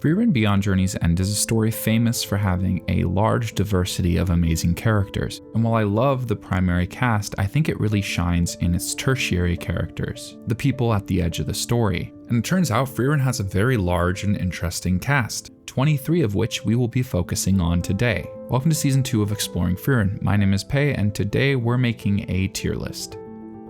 Frieren Beyond Journey's End is a story famous for having a large diversity of amazing characters, and while I love the primary cast, I think it really shines in its tertiary characters, the people at the edge of the story. And it turns out Frieren has a very large and interesting cast, 23 of which we will be focusing on today. Welcome to Season 2 of Exploring Frieren. My name is Pei, and today we're making a tier list.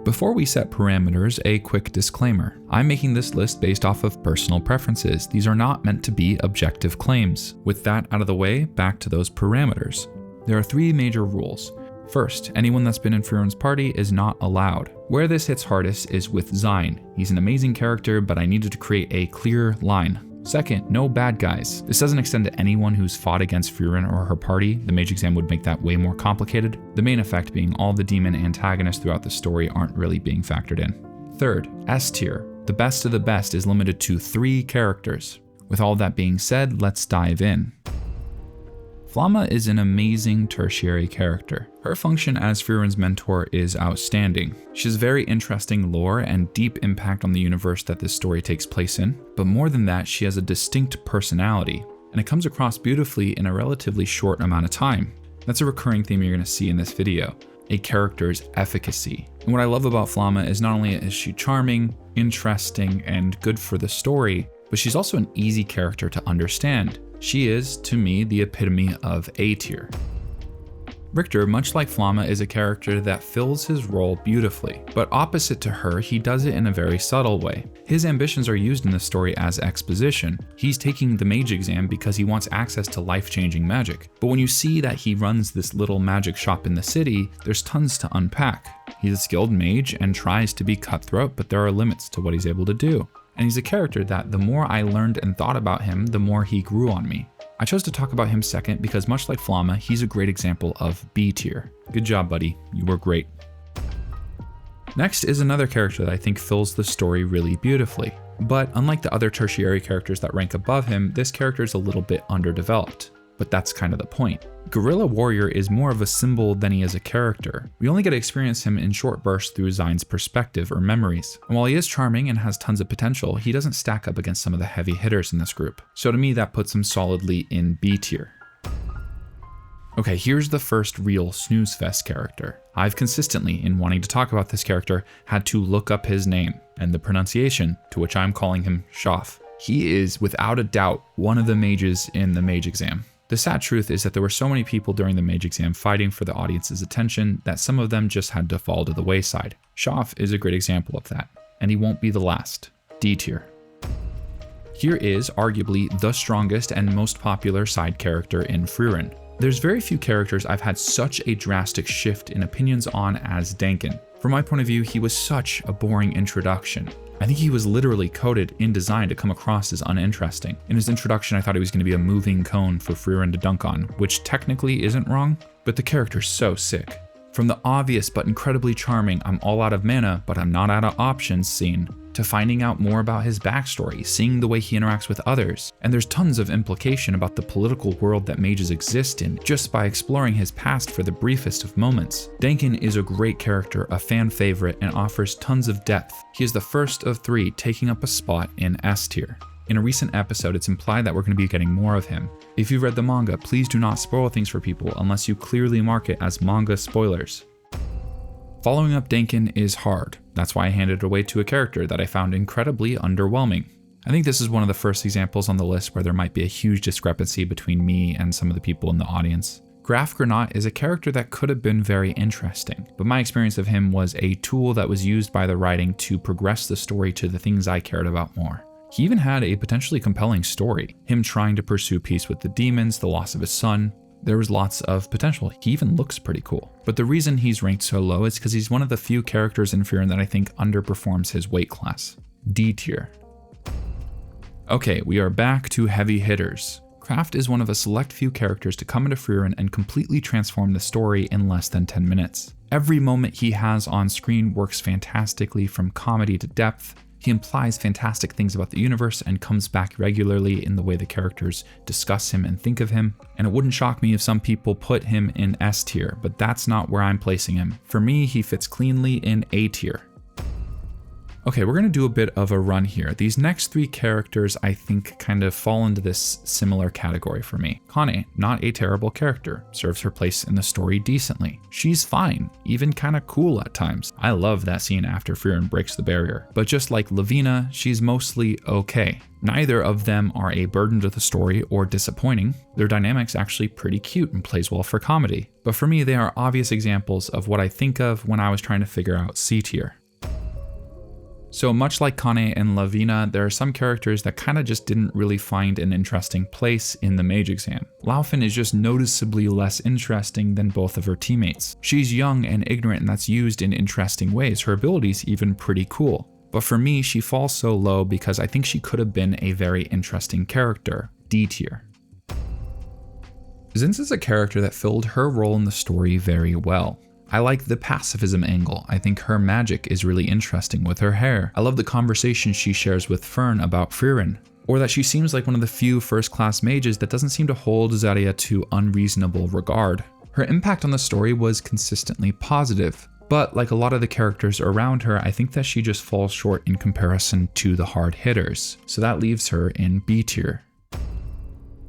Before we set parameters, a quick disclaimer. I'm making this list based off of personal preferences. These are not meant to be objective claims. With that out of the way, back to those parameters. There are 3 major rules. First, anyone that's been in Frieren's party is not allowed. Where this hits hardest is with Zine. He's an amazing character, but I needed to create a clear line. Second, no bad guys. This doesn't extend to anyone who's fought against Frieren or her party. The mage exam would make that way more complicated. The main effect being all the demon antagonists throughout the story aren't really being factored in. Third, S tier. The best of the best is limited to 3 characters. With all that being said, let's dive in. Flamme is an amazing tertiary character. Her function as Frieren's mentor is outstanding. She has very interesting lore and deep impact on the universe that this story takes place in, but more than that, she has a distinct personality, and it comes across beautifully in a relatively short amount of time. That's a recurring theme you're going to see in this video, a character's efficacy. And what I love about Flamme is not only is she charming, interesting, and good for the story, but she's also an easy character to understand. She is, to me, the epitome of A tier. Ricther, much like Flamme, is a character that fills his role beautifully, but opposite to her, he does it in a very subtle way. His ambitions are used in the story as exposition. He's taking the mage exam because he wants access to life-changing magic. But when you see that he runs this little magic shop in the city, there's tons to unpack. He's a skilled mage and tries to be cutthroat, but there are limits to what he's able to do. And he's a character that the more I learned and thought about him, the more he grew on me. I chose to talk about him second because much like Flamme, he's a great example of B tier. Good job, buddy. You were great. Next is another character that I think fills the story really beautifully. But unlike the other tertiary characters that rank above him, this character is a little bit underdeveloped. But that's kind of the point. Guerrilla Warrior is more of a symbol than he is a character. We only get to experience him in short bursts through Zine's perspective or memories. And while he is charming and has tons of potential, he doesn't stack up against some of the heavy hitters in this group. So to me, that puts him solidly in B tier. Okay, here's the first real snooze fest character. I've consistently, in wanting to talk about this character, had to look up his name and the pronunciation, to which I'm calling him Scharf. He is, without a doubt, one of the mages in the mage exam. The sad truth is that there were so many people during the mage exam fighting for the audience's attention that some of them just had to fall to the wayside. Scharf is a great example of that, and he won't be the last. D tier. Here is arguably the strongest and most popular side character in Frieren. There's very few characters I've had such a drastic shift in opinions on as Denken. From my point of view, he was such a boring introduction. I think he was literally coded in design to come across as uninteresting. In his introduction, I thought he was going to be a moving cone for Frieren to dunk on, which technically isn't wrong, but the character's so sick. From the obvious but incredibly charming "I'm all out of mana, but I'm not out of options" scene, to finding out more about his backstory, seeing the way he interacts with others, and there's tons of implication about the political world that mages exist in just by exploring his past for the briefest of moments. Denken is a great character, a fan favorite, and offers tons of depth. He is the first of 3 taking up a spot in S tier. In a recent episode, it's implied that we're going to be getting more of him. If you've read the manga, please do not spoil things for people unless you clearly mark it as manga spoilers. Following up Denken is hard. That's why I handed it away to a character that I found incredibly underwhelming. I think this is one of the first examples on the list where there might be a huge discrepancy between me and some of the people in the audience. Graf Granat is a character that could have been very interesting, but my experience of him was a tool that was used by the writing to progress the story to the things I cared about more. He even had a potentially compelling story, him trying to pursue peace with the demons, the loss of his son. There was lots of potential. He even looks pretty cool. But the reason he's ranked so low is because he's one of the few characters in Frieren that I think underperforms his weight class. D tier. Okay, we are back to heavy hitters. Kraft is one of a select few characters to come into Frieren and completely transform the story in less than 10 minutes. Every moment he has on screen works fantastically, from comedy to depth. He implies fantastic things about the universe and comes back regularly in the way the characters discuss him and think of him. And it wouldn't shock me if some people put him in S tier, but that's not where I'm placing him. For me, he fits cleanly in A tier. Okay, we're gonna do a bit of a run here. These next 3 characters I think kind of fall into this similar category for me. Kanne, not a terrible character, serves her place in the story decently. She's fine, even kinda cool at times. I love that scene after Frieren breaks the barrier. But just like Lawine, she's mostly okay. Neither of them are a burden to the story or disappointing. Their dynamic's actually pretty cute and plays well for comedy. But for me, they are obvious examples of what I think of when I was trying to figure out C tier. So much like Kanne and Lawine, there are some characters that kinda just didn't really find an interesting place in the mage exam. Laufen is just noticeably less interesting than both of her teammates. She's young and ignorant, and that's used in interesting ways. Her ability's even pretty cool. But for me, she falls so low because I think she could have been a very interesting character, D tier. Zinz is a character that filled her role in the story very well. I like the pacifism angle. I think her magic is really interesting with her hair. I love the conversation she shares with Fern about Frieren, or that she seems like one of the few first-class mages that doesn't seem to hold Serie to unreasonable regard. Her impact on the story was consistently positive, but like a lot of the characters around her, I think that she just falls short in comparison to the hard hitters, so that leaves her in B tier.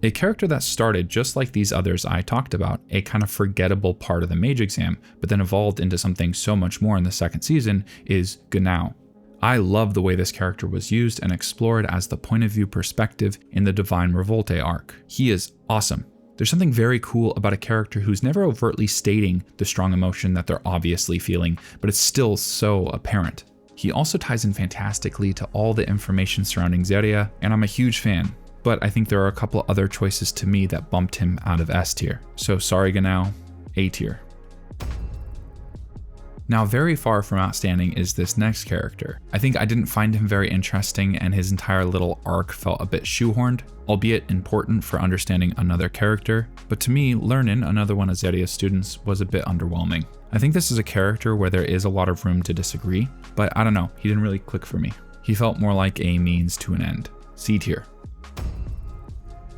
A character that started just like these others I talked about, a kind of forgettable part of the mage exam, but then evolved into something so much more in the second season, is Genau. I love the way this character was used and explored as the point of view perspective in the Divine Revolte arc. He is awesome. There's something very cool about a character who's never overtly stating the strong emotion that they're obviously feeling, but it's still so apparent. He also ties in fantastically to all the information surrounding Serie, and I'm a huge fan. But I think there are a couple other choices to me that bumped him out of S tier. So sorry Genau, A tier. Now very far from outstanding is this next character. I think I didn't find him very interesting and his entire little arc felt a bit shoehorned, albeit important for understanding another character, but to me, Lernen, another one of Serie's students, was a bit underwhelming. I think this is a character where there is a lot of room to disagree, but I don't know, he didn't really click for me. He felt more like a means to an end. C tier.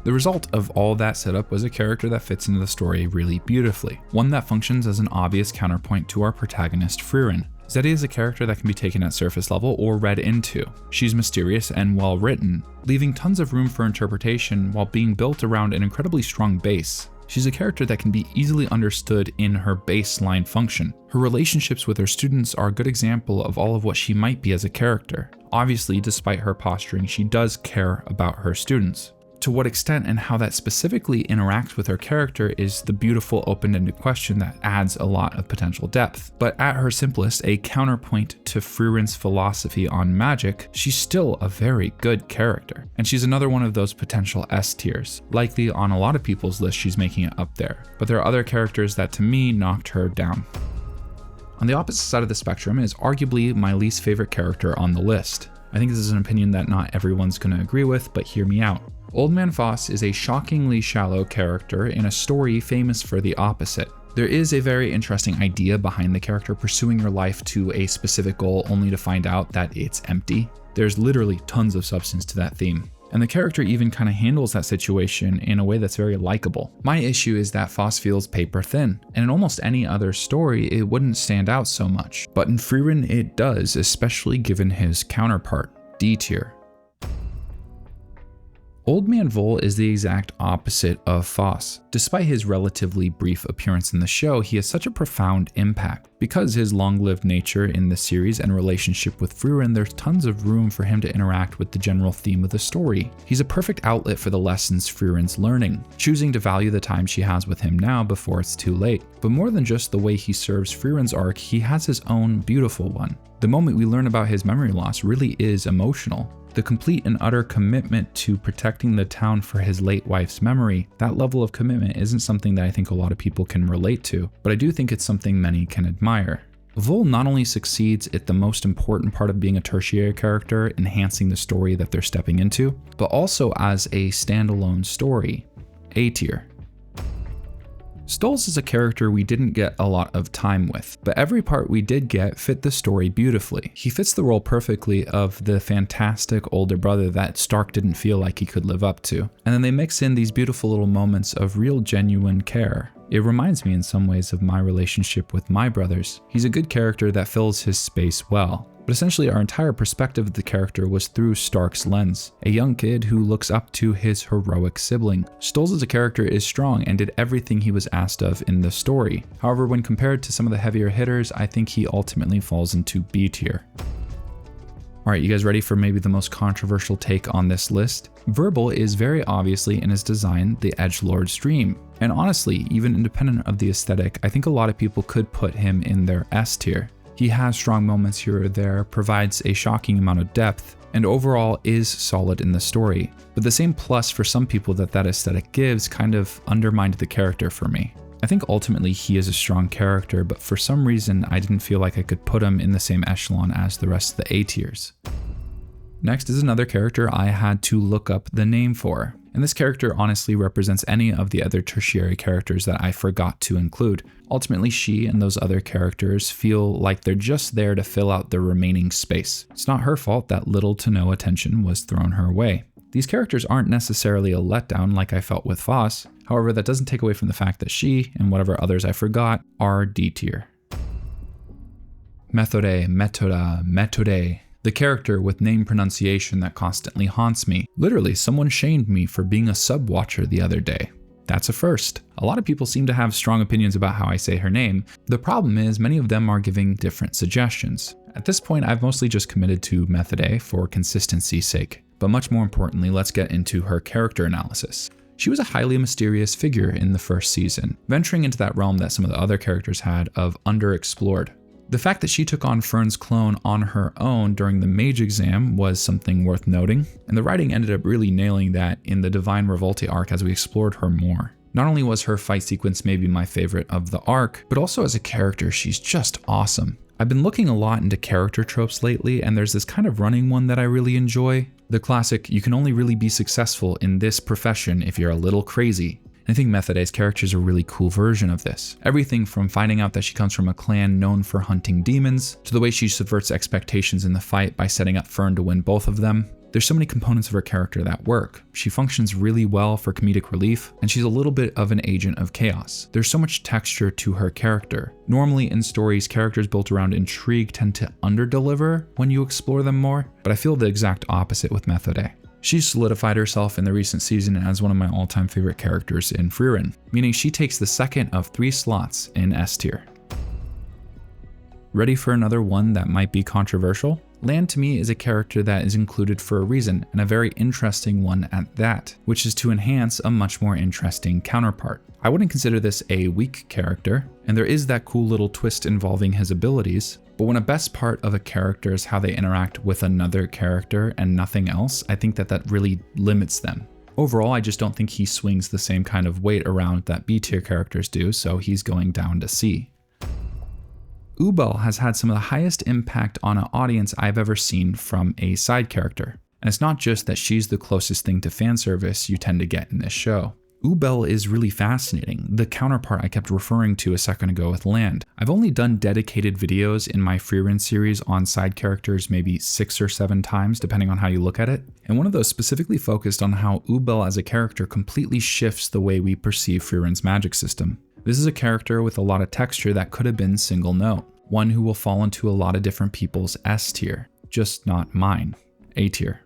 The result of all that setup was a character that fits into the story really beautifully, one that functions as an obvious counterpoint to our protagonist Frieren. Serie is a character that can be taken at surface level or read into. She's mysterious and well written, leaving tons of room for interpretation while being built around an incredibly strong base. She's a character that can be easily understood in her baseline function. Her relationships with her students are a good example of all of what she might be as a character. Obviously, despite her posturing, she does care about her students. To what extent and how that specifically interacts with her character is the beautiful open-ended question that adds a lot of potential depth. But at her simplest, a counterpoint to Frieren's philosophy on magic, she's still a very good character. And she's another one of those potential S tiers. Likely on a lot of people's list she's making it up there. But there are other characters that to me knocked her down. On the opposite side of the spectrum is arguably my least favorite character on the list. I think this is an opinion that not everyone's going to agree with, but hear me out. Old Man Fass is a shockingly shallow character in a story famous for the opposite. There is a very interesting idea behind the character pursuing her life to a specific goal only to find out that it's empty. There's literally tons of substance to that theme. And the character even kind of handles that situation in a way that's very likable. My issue is that Fass feels paper thin, and in almost any other story it wouldn't stand out so much. But in Frieren it does, especially given his counterpart, D tier. Old Man Voll is the exact opposite of Fass. Despite his relatively brief appearance in the show, he has such a profound impact. Because his long-lived nature in the series and relationship with Frieren, there's tons of room for him to interact with the general theme of the story. He's a perfect outlet for the lessons Frieren's learning, choosing to value the time she has with him now before it's too late. But more than just the way he serves Frieren's arc, he has his own beautiful one. The moment we learn about his memory loss really is emotional. The complete and utter commitment to protecting the town for his late wife's memory, that level of commitment isn't something that I think a lot of people can relate to, but I do think it's something many can admire. Voll not only succeeds at the most important part of being a tertiary character, enhancing the story that they're stepping into, but also as a standalone story, A tier. Stoltz is a character we didn't get a lot of time with, but every part we did get fit the story beautifully. He fits the role perfectly of the fantastic older brother that Stark didn't feel like he could live up to. And then they mix in these beautiful little moments of real genuine care. It reminds me in some ways of my relationship with my brothers. He's a good character that fills his space well. But essentially our entire perspective of the character was through Stark's lens, a young kid who looks up to his heroic sibling. Stoltz as a character is strong and did everything he was asked of in the story. However, when compared to some of the heavier hitters, I think he ultimately falls into B tier. Alright, you guys ready for maybe the most controversial take on this list? Wirbel is very obviously in his design the edgelord's dream. And honestly, even independent of the aesthetic, I think a lot of people could put him in their S tier. He has strong moments here or there, provides a shocking amount of depth, and overall is solid in the story. But the same plus for some people that aesthetic gives kind of undermined the character for me. I think ultimately he is a strong character, but for some reason I didn't feel like I could put him in the same echelon as the rest of the A tiers. Next is another character I had to look up the name for. And this character honestly represents any of the other tertiary characters that I forgot to include. Ultimately, she and those other characters feel like they're just there to fill out the remaining space. It's not her fault that little to no attention was thrown her way. These characters aren't necessarily a letdown like I felt with Fass. However, that doesn't take away from the fact that she, and whatever others I forgot, are D tier. Methode, Methode. The character with name pronunciation that constantly haunts me. Literally, someone shamed me for being a sub-watcher the other day. That's a first. A lot of people seem to have strong opinions about how I say her name. The problem is many of them are giving different suggestions. At this point, I've mostly just committed to Methode for consistency's sake. But much more importantly, let's get into her character analysis. She was a highly mysterious figure in the first season, venturing into that realm that some of the other characters had of underexplored. The fact that she took on Fern's clone on her own during the mage exam was something worth noting, and the writing ended up really nailing that in the Divine Revolte arc as we explored her more. Not only was her fight sequence maybe my favorite of the arc, but also as a character she's just awesome. I've been looking a lot into character tropes lately, and there's this kind of running one that I really enjoy. The classic, you can only really be successful in this profession if you're a little crazy. I think Methode's character is a really cool version of this. Everything from finding out that she comes from a clan known for hunting demons, to the way she subverts expectations in the fight by setting up Fern to win both of them. There's so many components of her character that work. She functions really well for comedic relief, and she's a little bit of an agent of chaos. There's so much texture to her character. Normally in stories, characters built around intrigue tend to underdeliver when you explore them more, but I feel the exact opposite with Methode. She's solidified herself in the recent season as one of my all-time favorite characters in Frieren, meaning she takes the second of 3 slots in S tier. Ready for another one that might be controversial? Lan to me is a character that is included for a reason, and a very interesting one at that, which is to enhance a much more interesting counterpart. I wouldn't consider this a weak character, and there is that cool little twist involving his abilities, but when a best part of a character is how they interact with another character and nothing else, I think that really limits them. Overall, I just don't think he swings the same kind of weight around that B tier characters do, so he's going down to C. Ubel has had some of the highest impact on an audience I've ever seen from a side character. And it's not just that she's the closest thing to fan service you tend to get in this show. Ubel is really fascinating, the counterpart I kept referring to a second ago with Land. I've only done dedicated videos in my Frieren series on side characters maybe 6 or 7 times, depending on how you look at it. And one of those specifically focused on how Ubel as a character completely shifts the way we perceive Frieren's magic system. This is a character with a lot of texture that could have been single note, one who will fall into a lot of different people's S tier, just not mine, A tier.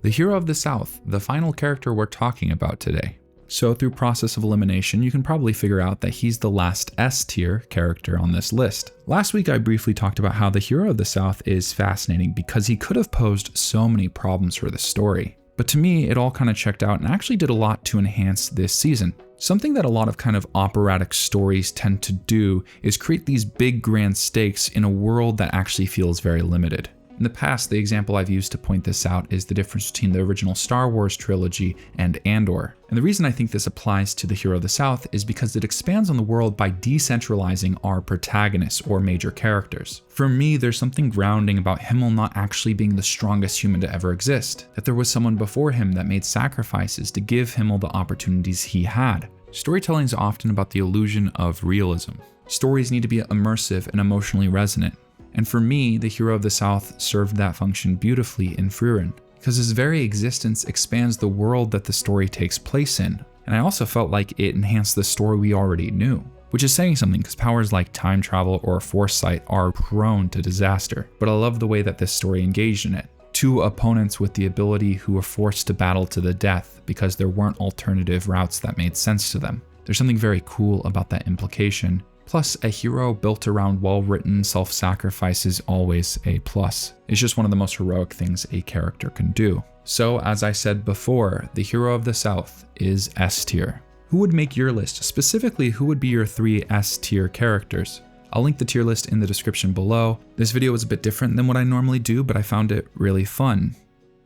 The Hero of the South, the final character we're talking about today. So through process of elimination, you can probably figure out that he's the last S tier character on this list. Last week I briefly talked about how the Hero of the South is fascinating because he could have posed so many problems for the story. But to me, it all kind of checked out and actually did a lot to enhance this season. Something that a lot of kind of operatic stories tend to do is create these big grand stakes in a world that actually feels very limited. In the past, the example I've used to point this out is the difference between the original Star Wars trilogy and Andor. And the reason I think this applies to the Hero of the South is because it expands on the world by decentralizing our protagonists or major characters. For me, there's something grounding about Himmel not actually being the strongest human to ever exist, that there was someone before him that made sacrifices to give Himmel the opportunities he had. Storytelling is often about the illusion of realism. Stories need to be immersive and emotionally resonant. And for me, the Hero of the South served that function beautifully in Frieren, because his very existence expands the world that the story takes place in. And I also felt like it enhanced the story we already knew. which is saying something because powers like time travel or foresight are prone to disaster. But I love the way that this story engaged in it. Two opponents with the ability who were forced to battle to the death because there weren't alternative routes that made sense to them. There's something very cool about that implication. Plus, a hero built around well-written self-sacrifice is always a plus. It's just one of the most heroic things a character can do. So, as I said before, the hero of the South is S tier. Who would make your list? Specifically, who would be your 3 S tier characters? I'll link the tier list in the description below. This video was a bit different than what I normally do, but I found it really fun.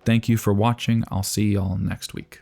Thank you for watching. I'll see y'all next week.